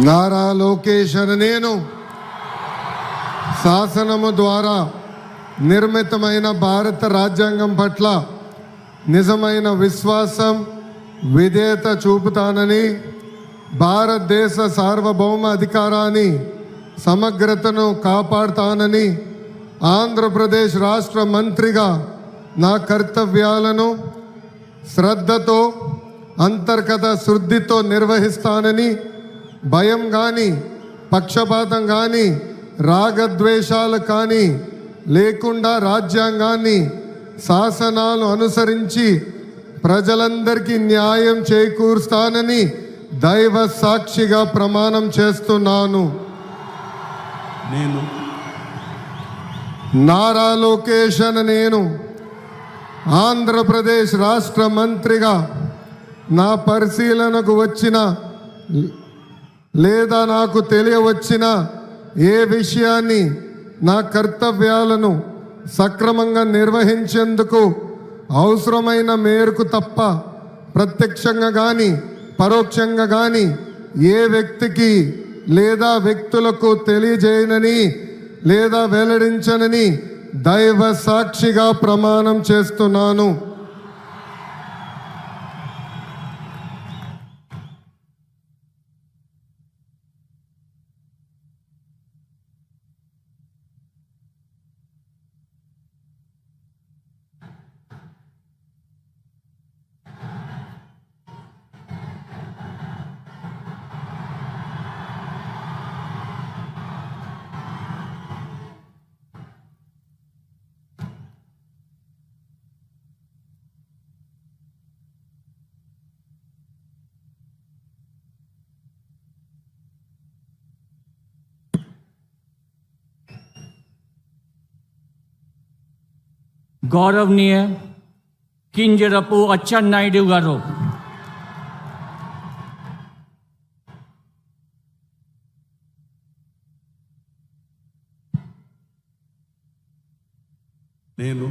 నారా లోకేష్ అనే నేను శాసనము ద్వారా నిర్మితమైన భారత రాజ్యాంగం పట్ల నిజమైన విశ్వాసం విధేయత చూపుతానని, భారతదేశ సార్వభౌమ అధికారాన్ని సమగ్రతను కాపాడుతానని, ఆంధ్రప్రదేశ్ రాష్ట్ర మంత్రిగా నా కర్తవ్యాలను శ్రద్ధతో అంతర్గత శుద్ధితో నిర్వహిస్తానని, భయం కానీ పక్షపాతం కానీ రాగద్వేషాలు కానీ లేకుండా రాజ్యాంగాన్ని శాసనాలు అనుసరించి ప్రజలందరికీ న్యాయం చేకూరుస్తానని దైవ సాక్షిగా ప్రమాణం చేస్తున్నాను. నేను నారా లోకేష్ అనే నేను ఆంధ్రప్రదేశ్ రాష్ట్ర మంత్రిగా నా పరిశీలనకు వచ్చిన లేదా నాకు తెలియవచ్చిన ఏ విషయాన్ని నా కర్తవ్యాలను సక్రమంగా నిర్వహించేందుకు అవసరమైన మేరకు తప్ప ప్రత్యక్షంగా కానీ పరోక్షంగా కానీ ఏ వ్యక్తికి లేదా వ్యక్తులకు తెలియజేయనని లేదా వెల్లడించనని దైవ సాక్షిగా ప్రమాణం చేస్తున్నాను. గౌరవనీయ కింజరపు అచ్చెన్నాయుడు గారు, నేను